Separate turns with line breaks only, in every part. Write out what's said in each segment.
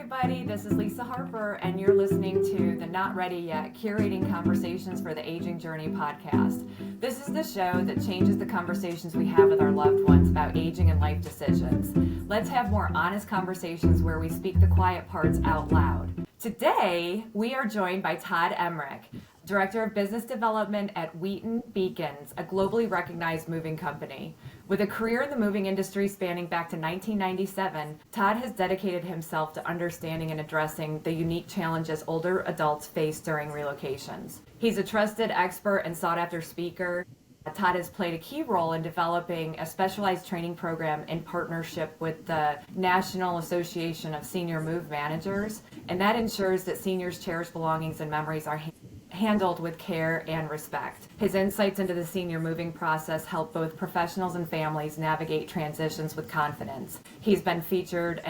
everybody. This is Lisa Harper, and you're listening to the Not Ready Yet Curating Conversations for the Aging Journey podcast. This is the show that changes the conversations we have with our loved ones about aging and life decisions. Let's have more honest conversations where we speak the quiet parts out loud. Today, we are joined by Todd Emrick, Director of Business Development at Wheaton, Bekins, a globally recognized moving company. With a career in the moving industry spanning back to 1997, Todd has dedicated himself to understanding and addressing the unique challenges older adults face during relocations. He's a trusted expert and sought-after speaker. Todd has played a key role in developing a specialized training program in partnership with the National Association of Senior Move Managers, and that ensures that seniors' cherished belongings and memories are handled with care and respect. His insights into the senior moving process help both professionals and families navigate transitions with confidence. He's been featured,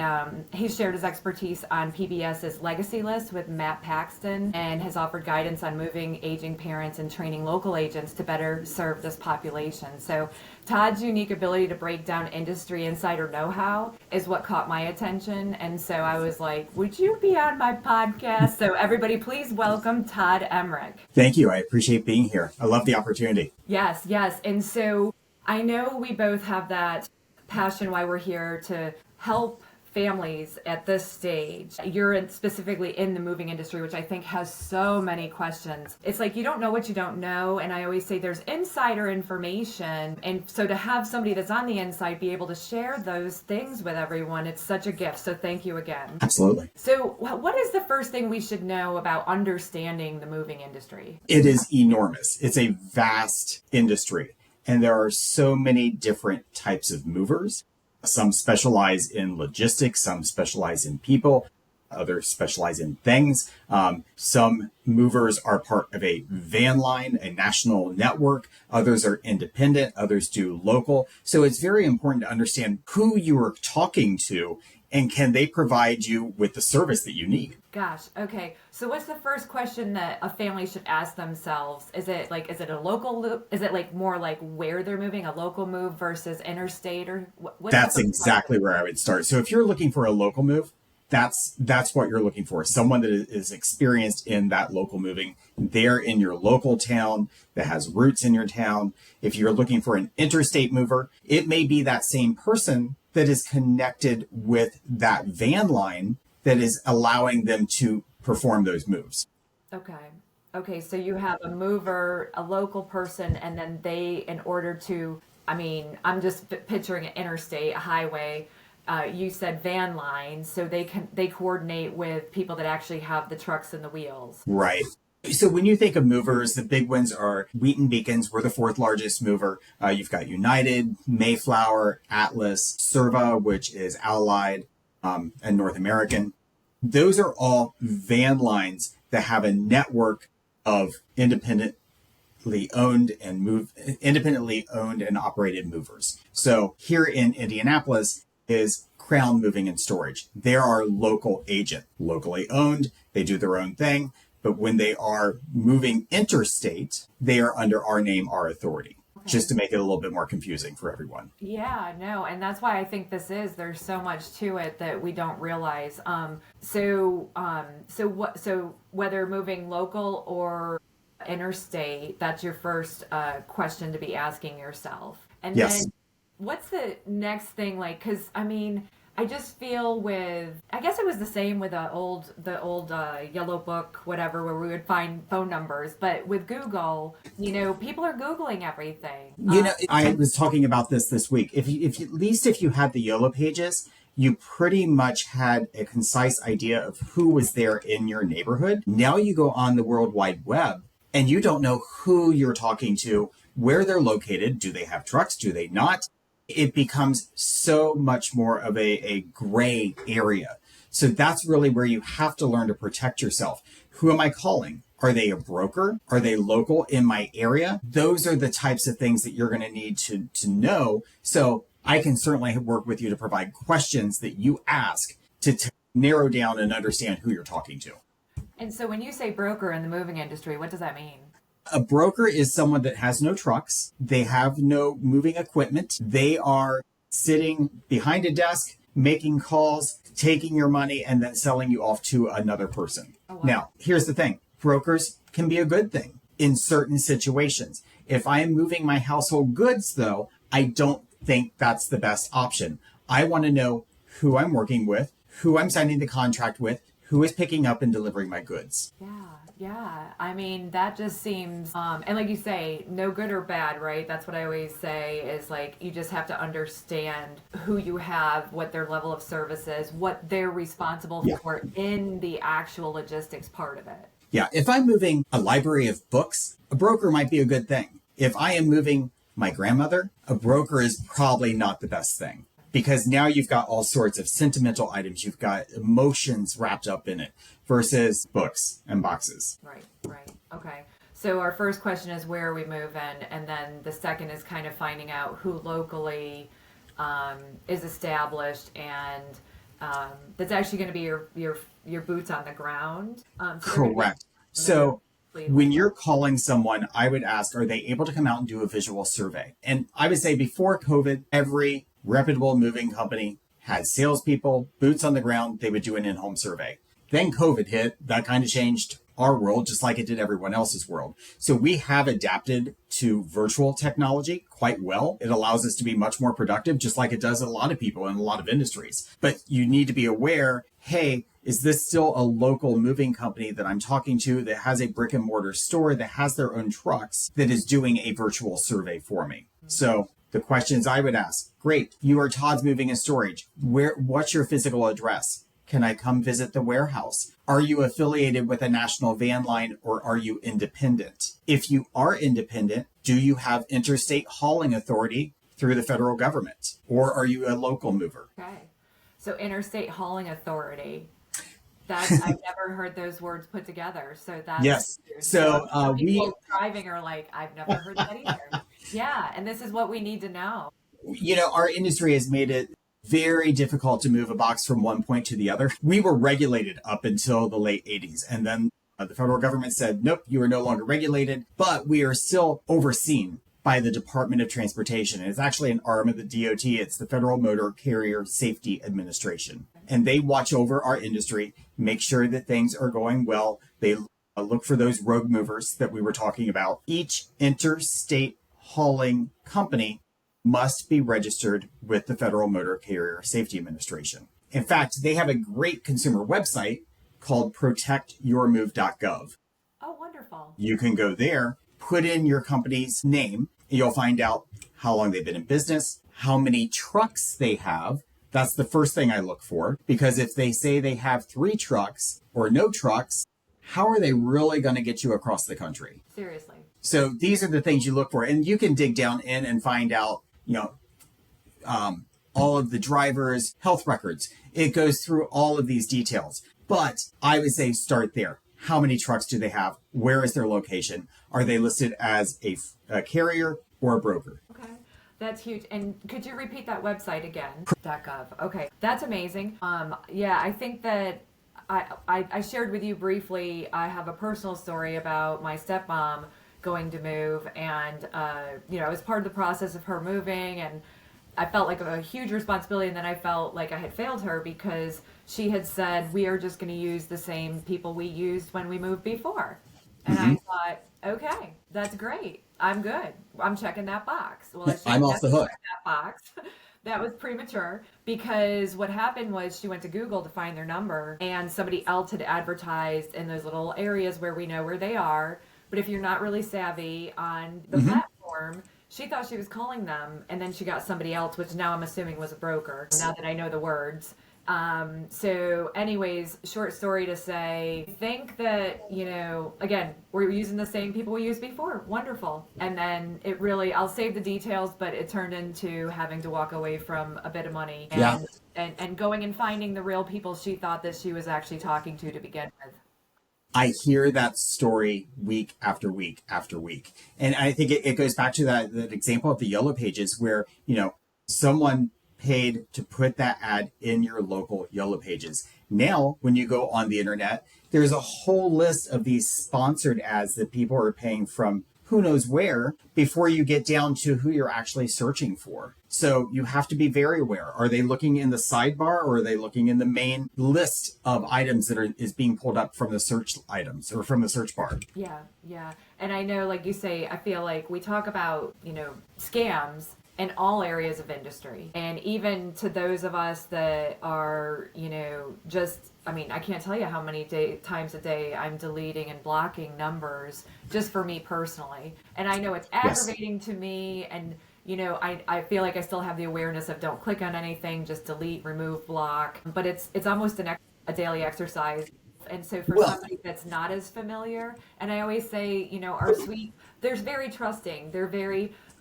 he's shared his expertise on PBS's Legacy List with Matt Paxton and has offered guidance on moving aging parents and training local agents to better serve this population. So Todd's unique ability to break down industry insider know-how is what caught my attention. And so I was like, would you be on my podcast? So everybody, please welcome Todd Emrick.
Thank you. I appreciate being here. I love the opportunity.
Yes. And so I know we both have that passion why we're here to help families at this stage. You're specifically in the moving industry, which I think has so many questions. It's like you don't know what you don't know. And I always say there's insider information. And so to have somebody that's on the inside be able to share those things with everyone, it's such a gift. So thank you again.
Absolutely.
So what is the first thing we should know about understanding the moving industry?
It is enormous. It's a vast industry. And there are so many different types of movers. Some specialize in logistics, some specialize in people, others specialize in things. Some movers are part of a van line, a national network. Others are independent, others do local. So it's very important to understand who you are talking to and can they provide you with the service that you need.
Gosh, okay. So what's the first question that a family should ask themselves? Is it a local, is it like more like where they're moving, a local move versus interstate, or what?
That's exactly where I would start. So if you're looking for a local move, that's what you're looking for. Someone that is experienced in that local moving. They're in your local town that has roots in your town. If you're looking for an interstate mover, it may be that same person that is connected with that van line that is allowing them to perform those moves.
Okay. So you have a mover, a local person, and then they, in order to, I'm just picturing an interstate, a highway. You said van lines, so they coordinate with people that actually have the trucks and the wheels.
Right. So when you think of movers, the big ones are Wheaton, Bekins. We're the fourth largest mover. You've got United, Mayflower, Atlas, Serva, which is Allied, and North American. Those are all van lines that have a network of independently owned and operated movers. So here in Indianapolis is Crown Moving and Storage. They're our local agent, locally owned. They do their own thing. But when they are moving interstate, they are under our name, our authority, just to make it a little bit more confusing for everyone.
Yeah, no, and that's why I think there's so much to it that we don't realize. So whether moving local or interstate, that's your first question to be asking yourself. And
yes.
Then what's the next thing like? Because I just feel I guess it was the same with the old yellow book, whatever, where we would find phone numbers. But with Google, people are Googling everything.
I was talking about this week. If you had the YOLO pages, you pretty much had a concise idea of who was there in your neighborhood. Now you go on the World Wide Web and you don't know who you're talking to, where they're located. Do they have trucks? Do they not? It becomes so much more of a gray area. So that's really where you have to learn to protect yourself. Who am I calling? Are they a broker? Are they local in my area? Those are the types of things that you're going to need to know. So I can certainly work with you to provide questions that you ask to narrow down and understand who you're talking to.
And so when you say broker in the moving industry, what does that mean?
A broker is someone that has no trucks. They have no moving equipment. They are sitting behind a desk making calls, taking your money, and then selling you off to another person.
Oh, wow.
Now, here's the thing. Brokers can be a good thing in certain situations. If I am moving my household goods, though, I don't think that's the best option. I want to know who I'm working with, who I'm signing the contract with, who is picking up and delivering my goods.
Yeah. I mean, that just seems, and like you say, no good or bad, right? That's what I always say is like, you just have to understand who you have, what their level of service is, what they're responsible for in the actual logistics part of it.
Yeah. If I'm moving a library of books, a broker might be a good thing. If I am moving my grandmother, a broker is probably not the best thing. Because now you've got all sorts of sentimental items. You've got emotions wrapped up in it versus books and boxes.
Right. Okay. So our first question is where are we moving? And then the second is kind of finding out who locally is established and that's actually going to be your boots on the ground.
Correct. So when you're calling someone, I would ask, are they able to come out and do a visual survey? And I would say before COVID, every reputable moving company had salespeople, boots on the ground. They would do an in-home survey. Then COVID hit. That kind of changed our world, just like it did everyone else's world. So we have adapted to virtual technology quite well. It allows us to be much more productive, just like it does a lot of people in a lot of industries. But you need to be aware, hey, is this still a local moving company that I'm talking to that has a brick and mortar store that has their own trucks that is doing a virtual survey for me? So the questions I would ask, great, you are Todd's Moving and Storage. What's your physical address? Can I come visit the warehouse? Are you affiliated with a national van line or are you independent? If you are independent, do you have interstate hauling authority through the federal government? Or are you a local mover?
Okay. So interstate hauling authority. I've never heard those words put together. So that's
yes. So
people driving are like, I've never heard that either. Yeah, and this is what we need to know.
You know, our industry has made it very difficult to move a box from one point to the other. We were regulated up until the late 80s. And then the federal government said, nope, you are no longer regulated, but we are still overseen by the Department of Transportation. And it's actually an arm of the DOT. It's the Federal Motor Carrier Safety Administration. And they watch over our industry, make sure that things are going well. They look for those rogue movers that we were talking about. Each interstate hauling company must be registered with the Federal Motor Carrier Safety Administration. In fact, they have a great consumer website called protectyourmove.gov.
Oh, wonderful.
You can go there, put in your company's name, and you'll find out how long they've been in business, how many trucks they have. That's the first thing I look for, because if they say they have 3 trucks or no trucks, how are they really going to get you across the country?
Seriously.
So these are the things you look for, and you can dig down in and find out, all of the drivers' health records. It goes through all of these details. But I would say start there. How many trucks do they have? Where is their location? Are they listed as a carrier or a broker?
Okay. That's huge. And could you repeat that website again? .gov. Okay. That's amazing. Yeah, I think that I shared with you briefly, I have a personal story about my stepmom going to move, and I was part of the process of her moving, and I felt like a huge responsibility, and then I felt like I had failed her because she had said, we are just going to use the same people we used when we moved before. And I thought, okay, that's great. I'm good. I'm checking that box. Well,
I'm off the hook.
That box. That was premature because what happened was she went to Google to find their number, and somebody else had advertised in those little areas where we know where they are. But if you're not really savvy on the platform, she thought she was calling them, and then she got somebody else, which now I'm assuming was a broker, now that I know the words. So anyways, short story to say, think that, again, we're using the same people we used before. Wonderful. And then it really, I'll save the details, but it turned into having to walk away from a bit of money and going and finding the real people she thought that she was actually talking to begin with.
I hear that story week after week after week. And I think it goes back to that example of the Yellow Pages where, someone paid to put that ad in your local Yellow Pages. Now, when you go on the internet, there's a whole list of these sponsored ads that people are paying from who knows where before you get down to who you're actually searching for. So you have to be very aware. Are they looking in the sidebar or are they looking in the main list of items that is being pulled up from the search items or from the search bar?
Yeah, yeah. And I know, like you say, I feel like we talk about, scams in all areas of industry. And even to those of us that are, I can't tell you how many times a day I'm deleting and blocking numbers just for me personally. And I know it's aggravating to me. And, I feel like I still have the awareness of don't click on anything, just delete, remove, block. But it's almost a daily exercise. And so for somebody that's not as familiar, and I always say, our suite, they're very trusting.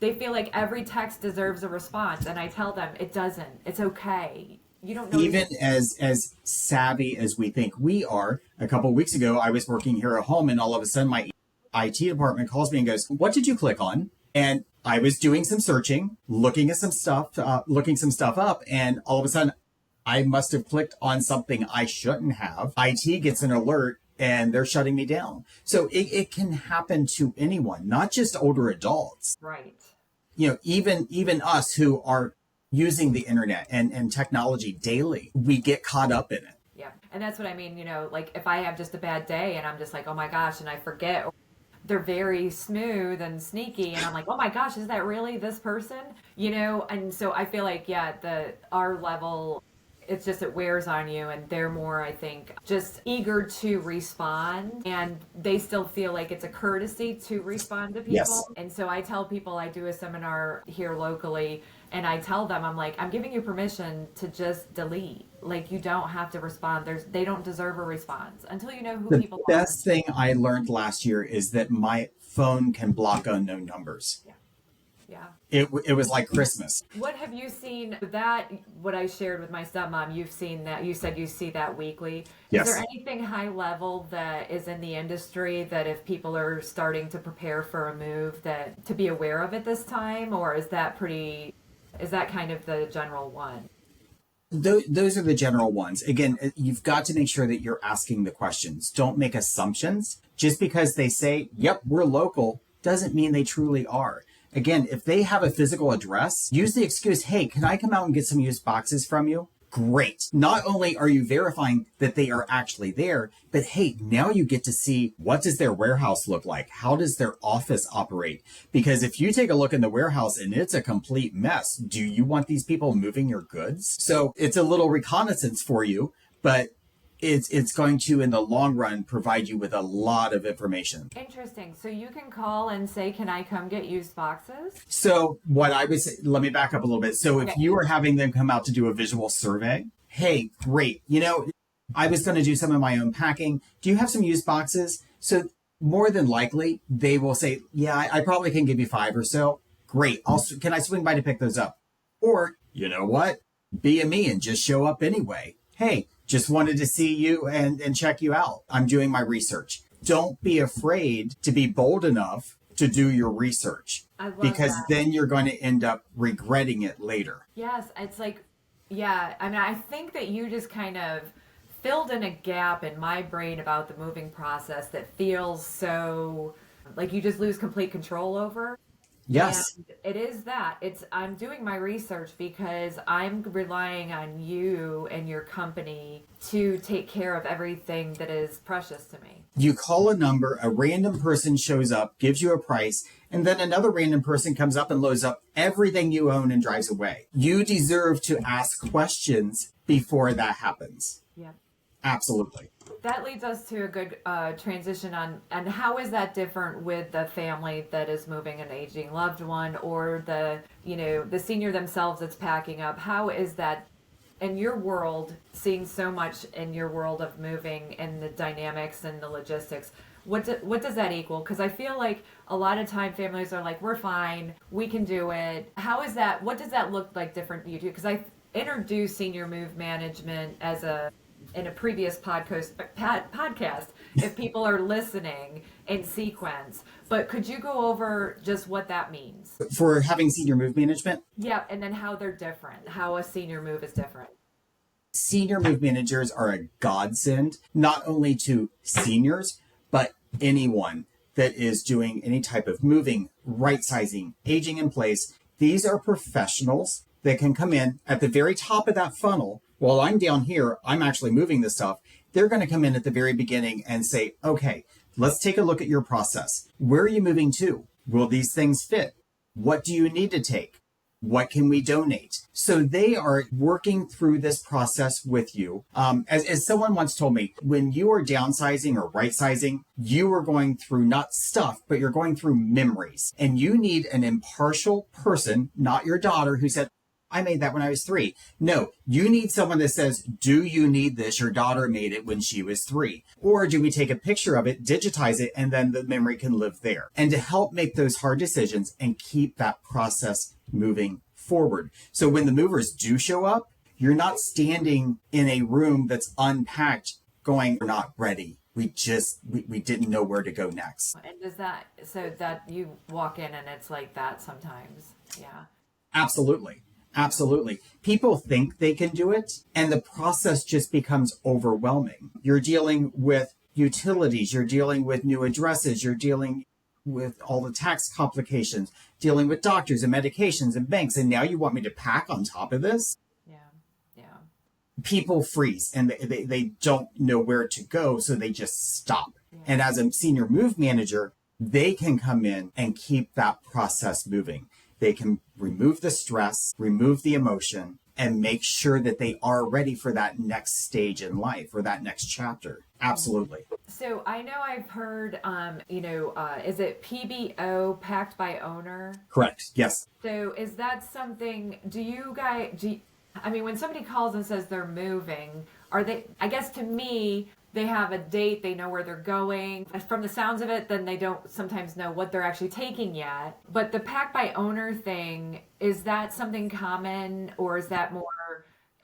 They feel like every text deserves a response. And I tell them it doesn't. It's okay. You don't know.
Even as savvy as we think we are, a couple of weeks ago, I was working here at home and all of a sudden my IT department calls me and goes, "What did you click on?" And I was doing some searching, looking some stuff up. And all of a sudden I must have clicked on something I shouldn't have. IT gets an alert and they're shutting me down. So it can happen to anyone, not just older adults.
Right.
Even us who are using the internet and technology daily, we get caught up in it.
Yeah. And that's what I mean, like if I have just a bad day and I'm just like, oh my gosh, and I forget, they're very smooth and sneaky and I'm like, oh my gosh, is that really this person? And so I feel like, our level, it's just, it wears on you and they're more, I think, just eager to respond and they still feel like it's a courtesy to respond to people.
Yes.
And so I tell people, I do a seminar here locally and I tell them, I'm like, I'm giving you permission to just delete. Like, you don't have to respond. They don't deserve a response until you know who people are.
The best thing I learned last year is that my phone can block unknown numbers.
Yeah. Yeah.
It was like Christmas.
What have you seen that, what I shared with my stepmom, you've seen that, you said you see that weekly.
Yes.
Is there anything high level that is in the industry that if people are starting to prepare for a move that to be aware of at this time? Or is that kind of the general one?
Those are the general ones. Again, you've got to make sure that you're asking the questions. Don't make assumptions. Just because they say, yep, we're local, doesn't mean they truly are. Again, if they have a physical address, use the excuse, hey, can I come out and get some used boxes from you? Great. Not only are you verifying that they are actually there, but hey, now you get to see, what does their warehouse look like? How does their office operate? Because if you take a look in the warehouse and it's a complete mess, do you want these people moving your goods? So it's a little reconnaissance for you, but it's going to, in the long run, provide you with a lot of information.
Interesting. So you can call and say, can I come get used boxes?
So what I would say, let me back up a little bit. So if you are having them come out to do a visual survey, hey, great. I was going to do some of my own packing. Do you have some used boxes? So more than likely, they will say, yeah, I probably can give you 5 or so. Great. Can I swing by to pick those up? Or, you know what? Be a me and just show up anyway. Hey, just wanted to see you and check you out. I'm doing my research. Don't be afraid to be bold enough to do your research.
I love
because
that.
Then you're going to end up regretting it later.
Yes, it's like, yeah, I mean, I think that you just kind of filled in a gap in my brain about the moving process that feels so like you just lose complete control over.
Yes.
And it is that. I'm doing my research because I'm relying on you and your company to take care of everything that is precious to me.
You call a number, a random person shows up, gives you a price, and then another random person comes up and loads up everything you own and drives away. You deserve to ask questions before that happens.
Yeah.
Absolutely.
That leads us to a good transition on, and how is that different with the family that is moving an aging loved one or the senior themselves that's packing up? How is that in your world, seeing so much in your world of moving and the dynamics and the logistics? What does that equal? Because I feel like a lot of time families are like, we're fine, we can do it. How is that? What does that look like different to you two? Because I introduced senior move management in a previous podcast, if people are listening in sequence. But could you go over just what that means?
For having senior move management?
Yeah, and then how they're different, how a senior move is different.
Senior move managers are a godsend, not only to seniors, but anyone. that is doing any type of moving, right sizing, aging in place, these are professionals that can come in at the very top of that funnel. While I'm down here, I'm actually moving this stuff. They're going to come in at the very beginning and say, okay, let's take a look at your process. Where are you moving to? Will these things fit? What do you need to take? What can we donate? So they are working through this process with you. As someone once told me, when you are downsizing or right sizing, you are going through not stuff, but you're going through memories. And you need an impartial person, not your daughter who said, I made that when I was 3. No, you need someone that says, do you need this? Your daughter made it when she was 3. Or do we take a picture of it, digitize it, and then the memory can live there? And to help make those hard decisions and keep that process moving forward. So when the movers do show up, you're not standing in a room that's unpacked going, we're not ready. We didn't know where to go next.
And does that, so that you walk in and it's like that sometimes? Yeah.
Absolutely. Absolutely. People think they can do it, and the process just becomes overwhelming. You're dealing with utilities, you're dealing with new addresses, you're dealing with all the tax complications, dealing with doctors and medications and banks, and now you want me to pack on top of this?
Yeah. Yeah.
People freeze and they don't know where to go, so they just stop. Yeah. And as a senior move manager, they can come in and keep that process moving. They can remove the stress, remove the emotion, and make sure that they are ready for that next stage in life or that next chapter. Absolutely.
So I know I've heard, is it PBO, packed by owner?
Correct. Yes.
So is that something, when somebody calls and says they're moving, I guess to me, they have a date, they know where they're going. From the sounds of it, then they don't sometimes know what they're actually taking yet. But the pack by owner thing, is that something common, or is that more?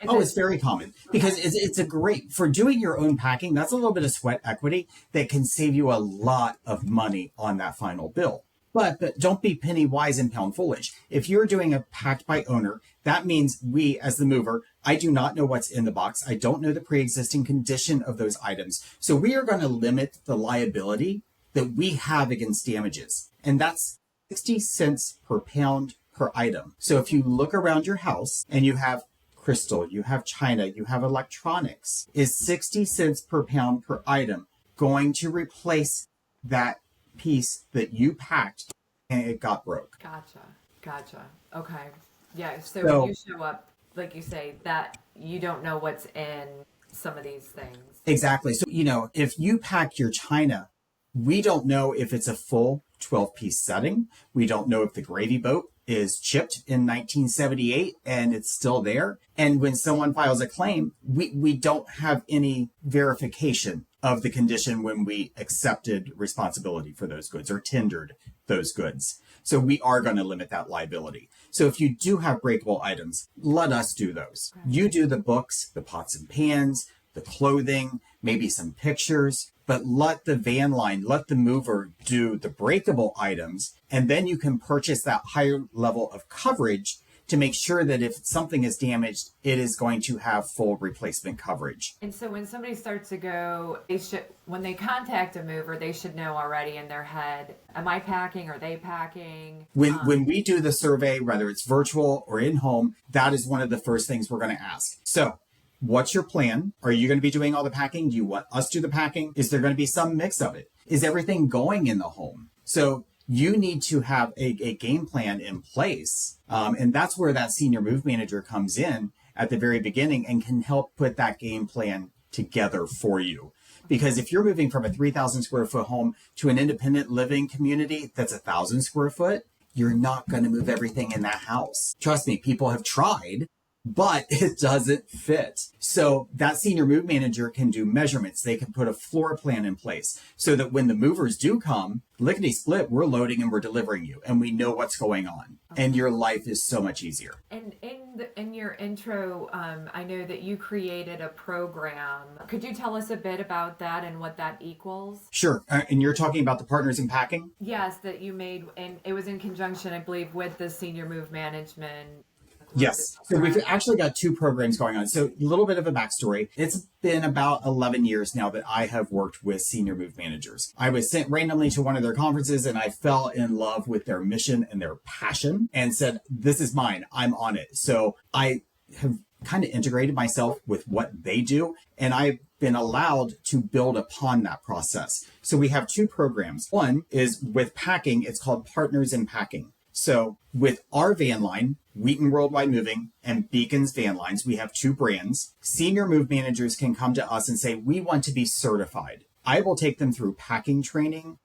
It's very common because it's a great, for doing your own packing, that's a little bit of sweat equity that can save you a lot of money on that final bill. But don't be penny wise and pound foolish. If you're doing a packed by owner, that means we, as the mover, I do not know what's in the box. I don't know the pre-existing condition of those items. So we are going to limit the liability that we have against damages. And that's 60 cents per pound per item. So if you look around your house and you have crystal, you have china, you have electronics, is 60 cents per pound per item going to replace that piece that you packed and it got broke?
Gotcha. Okay. Yeah. So when you show up, like you say, that you don't know what's in some of these things. Exactly.
So, if you pack your china, we don't know if it's a full 12-piece setting. We don't know if the gravy boat is chipped in 1978 and it's still there. And when someone files a claim, we don't have any verification of the condition when we accepted responsibility for those goods or tendered those goods. So we are going to limit that liability. So if you do have breakable items, let us do those. Okay. You do the books, the pots and pans, the clothing, maybe some pictures, but let the van line, let the mover do the breakable items, and then you can purchase that higher level of coverage to make sure that if something is damaged, it is going to have full replacement coverage.
And so when somebody starts to go, when they contact a mover, they should know already in their head, am I packing? Are they packing?
When we do the survey, whether it's virtual or in home, that is one of the first things we're going to ask. So what's your plan? Are you going to be doing all the packing? Do you want us to do the packing? Is there going to be some mix of it? Is everything going in the home? So you need to have a game plan in place. And that's where that senior move manager comes in at the very beginning and can help put that game plan together for you. Because if you're moving from a 3,000 square foot home to an independent living community that's 1,000 square foot, you're not going to move everything in that house. Trust me, people have tried, but it doesn't fit. So that senior move manager can do measurements. They can put a floor plan in place so that when the movers do come, lickety split, we're loading and we're delivering you and we know what's going on. Okay. And your life is so much easier.
And in your intro, I know that you created a program. Could you tell us a bit about that and what that equals?
Sure. And you're talking about the Partners in Packing?
Yes, that you made, and it was in conjunction, I believe, with the senior move management
Yes. So we've actually got two programs going on. So a little bit of a backstory. It's been about 11 years now that I have worked with senior move managers. I was sent randomly to one of their conferences and I fell in love with their mission and their passion and said, this is mine. I'm on it. So I have kind of integrated myself with what they do. And I've been allowed to build upon that process. So we have two programs. One is with packing. It's called Partners in Packing. So with our van line, Wheaton Worldwide Moving and Bekins van lines, we have two brands. Senior move managers can come to us and say, we want to be certified. I will take them through packing training,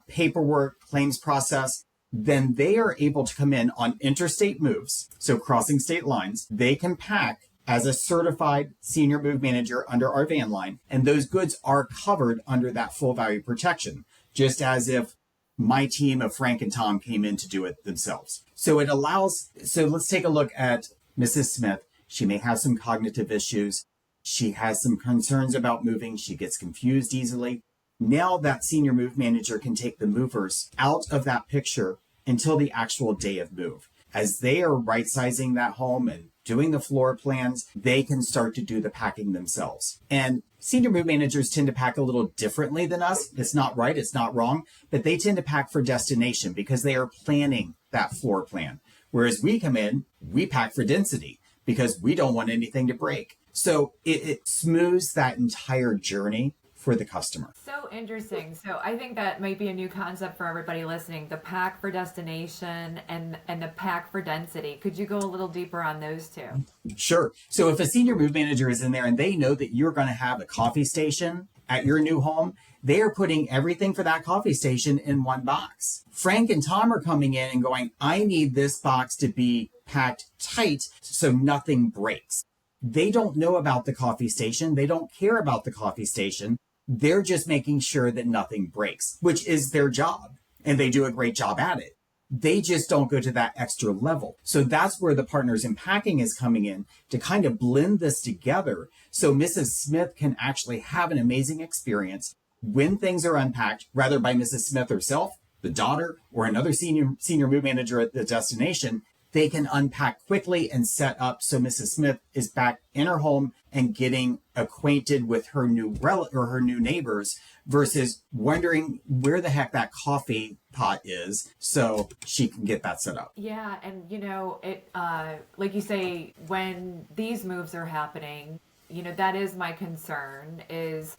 paperwork, claims process. Then they are able to come in on interstate moves. So crossing state lines, they can pack as a certified senior move manager under our van line. And those goods are covered under that full value protection, just as if my team of Frank and Tom came in to do it themselves. So it allows, so let's take a look at Mrs. Smith. She may have some cognitive issues. She has some concerns about moving. She gets confused easily. Now that senior move manager can take the movers out of that picture until the actual day of move. As they are right sizing that home and doing the floor plans, they can start to do the packing themselves. And senior move managers tend to pack a little differently than us. It's not right, it's not wrong, but they tend to pack for destination because they are planning that floor plan. Whereas we come in, we pack for density because we don't want anything to break. So it smooths that entire journey for the customer.
So interesting. So I think that might be a new concept for everybody listening, the pack for destination and the pack for density. Could you go a little deeper on those two?
Sure. So if a senior move manager is in there and they know that you're going to have a coffee station at your new home, they are putting everything for that coffee station in one box. Frank and Tom are coming in and going, I need this box to be packed tight so nothing breaks. They don't know about the coffee station. They don't care about the coffee station. They're just making sure that nothing breaks, which is their job. And they do a great job at it. They just don't go to that extra level. So that's where the Partners in Packing is coming in to kind of blend this together. So Mrs. Smith can actually have an amazing experience when things are unpacked, rather by Mrs. Smith herself, the daughter, or another senior move manager at the destination. They can unpack quickly and set up so Mrs. Smith is back in her home and getting acquainted with her new her new neighbors versus wondering where the heck that coffee pot is so she can get that set up.
Yeah, and it like you say, when these moves are happening, that is my concern is,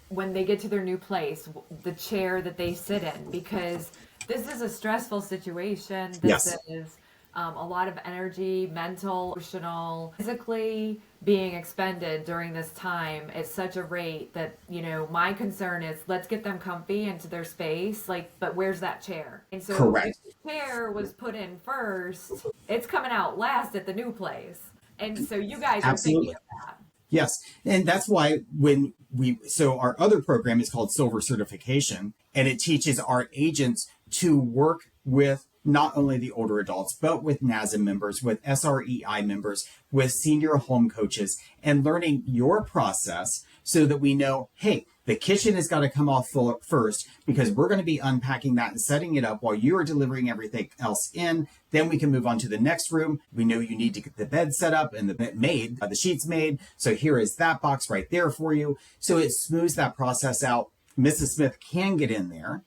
when they get to their new place, the chair that they sit in, because this is a stressful situation. This is a lot of energy, mental, emotional, physically being expended during this time at such a rate that, my concern is let's get them comfy into their space, but where's that chair? And so
Correct.
if the chair was put in first, it's coming out last at the new place. And so you guys are thinking of that.
Yes. And that's why so our other program is called Silver Certification, and it teaches our agents to work with not only the older adults, but with NASM members, with SREI members, with senior home coaches, and learning your process so that we know, hey, the kitchen has got to come off first because we're going to be unpacking that and setting it up while you are delivering everything else in. Then we can move on to the next room. We know you need to get the bed set up and the bed made, the sheets made. So here is that box right there for you. So it smooths that process out. Mrs. Smith can get in there,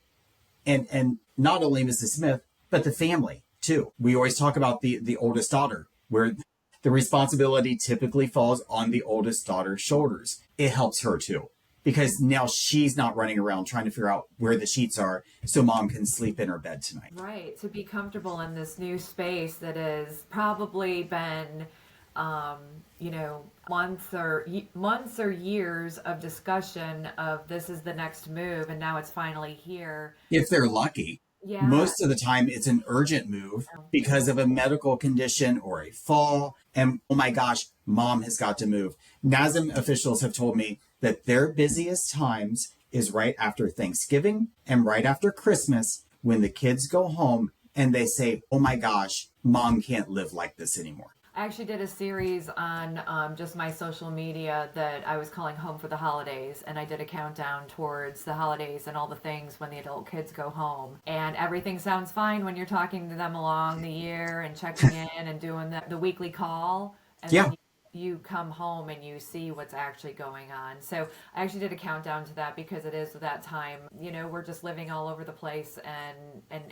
and not only Mrs. Smith, but the family too. We always talk about the oldest daughter, where the responsibility typically falls on the oldest daughter's shoulders. It helps her too, because now she's not running around trying to figure out where the sheets are so mom can sleep in her bed tonight.
Right. To be comfortable in this new space that has probably been, months or years of discussion of this is the next move, and now it's finally here.
If they're lucky.
Yeah.
Most of the time, it's an urgent move because of a medical condition or a fall. And oh my gosh, mom has got to move. NASM officials have told me that their busiest times is right after Thanksgiving and right after Christmas when the kids go home and they say, oh my gosh, mom can't live like this anymore.
I actually did a series on just my social media that I was calling Home for the Holidays. And I did a countdown towards the holidays and all the things when the adult kids go home. And everything sounds fine when you're talking to them along the year and checking in and doing the weekly call. And
Yeah.
then you come home and you see what's actually going on. So I actually did a countdown to that because it is that time. We're just living all over the place, and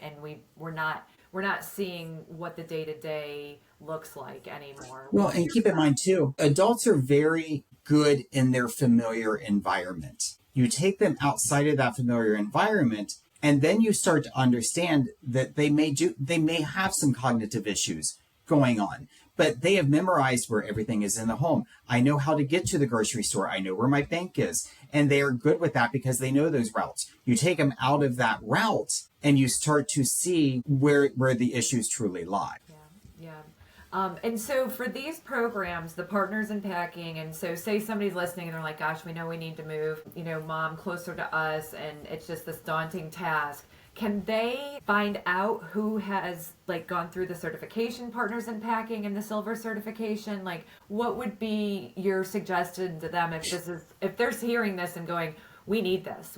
we're not seeing what the day to day looks like anymore.
Well, and keep in mind too, adults are very good in their familiar environment. You take them outside of that familiar environment, and then you start to understand that they may have some cognitive issues going on, but they have memorized where everything is in the home. I know how to get to the grocery store. I know where my bank is. And they are good with that because they know those routes. You take them out of that route and you start to see where the issues truly lie.
Yeah. And so for these programs, the Partners in Packing, and so say somebody's listening and they're like, gosh, we know we need to move, mom closer to us, and it's just this daunting task. Can they find out who has gone through the certification, Partners in Packing, and the silver certification? What would be your suggestion to them if they're hearing this and going, we need this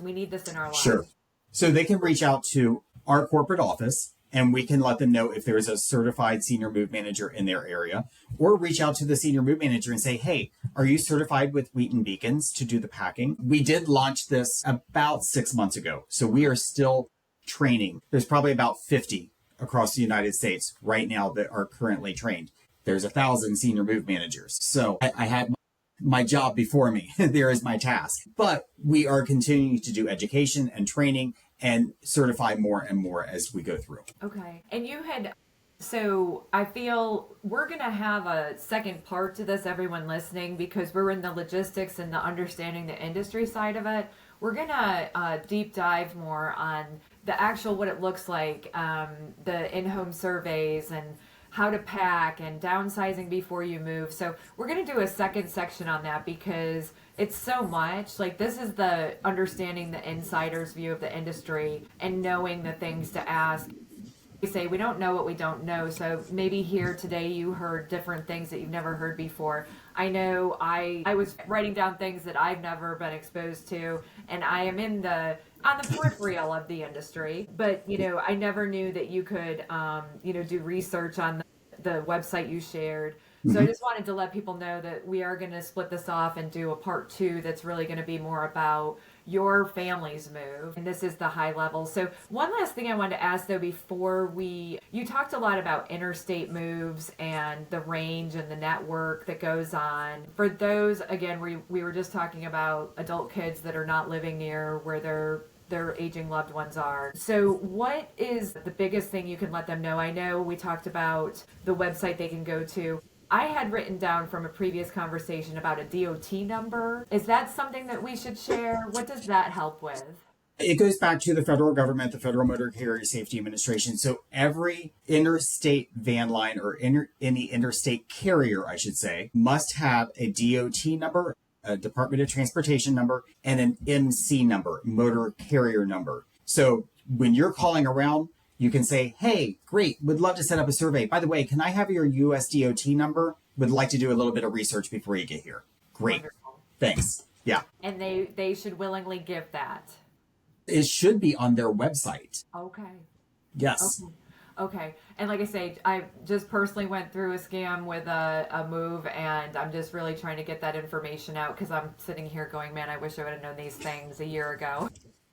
in our lives?
Sure. So they can reach out to our corporate office, and we can let them know if there's a certified senior move manager in their area, or reach out to the senior move manager and say, hey, are you certified with Wheaton Bekins to do the packing? We did launch this about 6 months ago, so we are still training. There's probably about 50 across the United States right now that are currently trained. There's 1,000 senior move managers. So I had my job before me. There is my task. But we are continuing to do education and training and certify more and more as we go through.
Okay. And so I feel we're going to have a second part to this, everyone listening, because we're in the logistics and the understanding the industry side of it. We're going to deep dive more on the actual what it looks like, the in-home surveys and how to pack and downsizing before you move. So we're going to do a second section on that because it's so much. This is the understanding the insider's view of the industry and knowing the things to ask. We say we don't know what we don't know. So maybe here today you heard different things that you've never heard before. I know I was writing down things that I've never been exposed to, and I am on the peripheral of the industry. But I never knew that you could do research on the website you shared. So I just wanted to let people know that we are going to split this off and do a part 2 that's really going to be more about your family's move. And this is the high level. So one last thing I wanted to ask though before you talked a lot about interstate moves and the range and the network that goes on. For those, again, we were just talking about adult kids that are not living near where their aging loved ones are. So what is the biggest thing you can let them know? I know we talked about the website they can go to. I had written down from a previous conversation about a DOT number. Is that something that we should share? What does that help with?
It goes back to the federal government, the Federal Motor Carrier Safety Administration. So every interstate van line or any interstate carrier, I should say, must have a DOT number, a Department of Transportation number, and an MC number, motor carrier number. So when you're calling around, you can say, hey, great, would love to set up a survey. By the way, can I have your US DOT number? Would like to do a little bit of research before you get here. Great.
Wonderful.
Thanks. Yeah.
And they should willingly give that.
It should be on their website.
Okay.
Yes.
Okay. And like I say, I just personally went through a scam with a move, and I'm just really trying to get that information out because I'm sitting here going, man, I wish I would have known these things a year ago.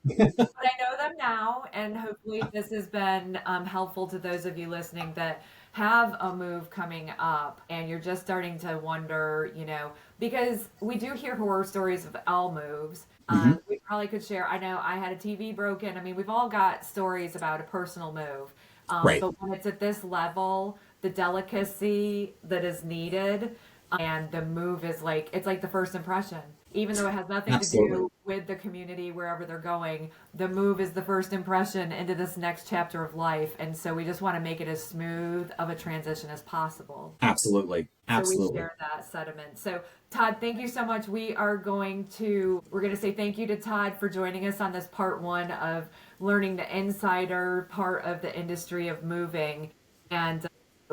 But I know them now, and hopefully this has been helpful to those of you listening that have a move coming up and you're just starting to wonder, because we do hear horror stories of L moves. We probably could share. I know I had a TV broken. I mean, we've all got stories about a personal move.
Right.
But when it's at this level, the delicacy that is needed and the move is it's like the first impression. Even though it has nothing
Absolutely.
to do with the community wherever they're going, the move is the first impression into this next chapter of life. And so we just want to make it as smooth of a transition as possible.
Absolutely. Absolutely.
So we share that sentiment. So Todd, thank you so much. We're going to say thank you to Todd for joining us on this part 1 of learning the insider part of the industry of moving. And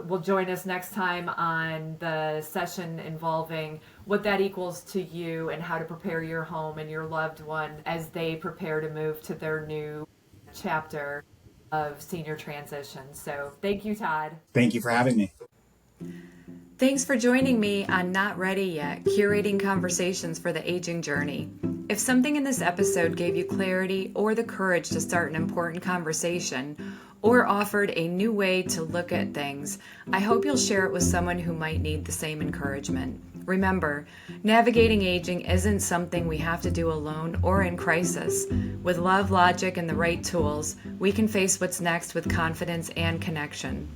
will join us next time on the session involving what that equals to you and how to prepare your home and your loved one as they prepare to move to their new chapter of senior transition. So thank you, Todd.
Thank you for having me.
Thanks for joining me on Not Ready Yet, Curating Conversations for the Aging Journey. If something in this episode gave you clarity or the courage to start an important conversation, or offered a new way to look at things, I hope you'll share it with someone who might need the same encouragement. Remember, navigating aging isn't something we have to do alone or in crisis. With love, logic, and the right tools, we can face what's next with confidence and connection.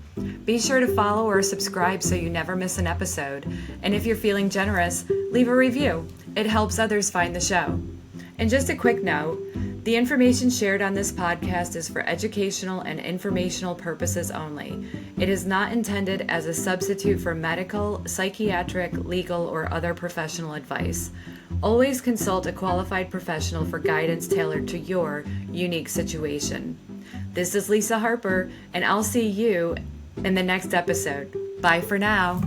Be sure to follow or subscribe so you never miss an episode. And if you're feeling generous, leave a review. It helps others find the show. And just a quick note, the information shared on this podcast is for educational and informational purposes only. It is not intended as a substitute for medical, psychiatric, legal, or other professional advice. Always consult a qualified professional for guidance tailored to your unique situation. This is Lisa Harper, and I'll see you in the next episode. Bye for now.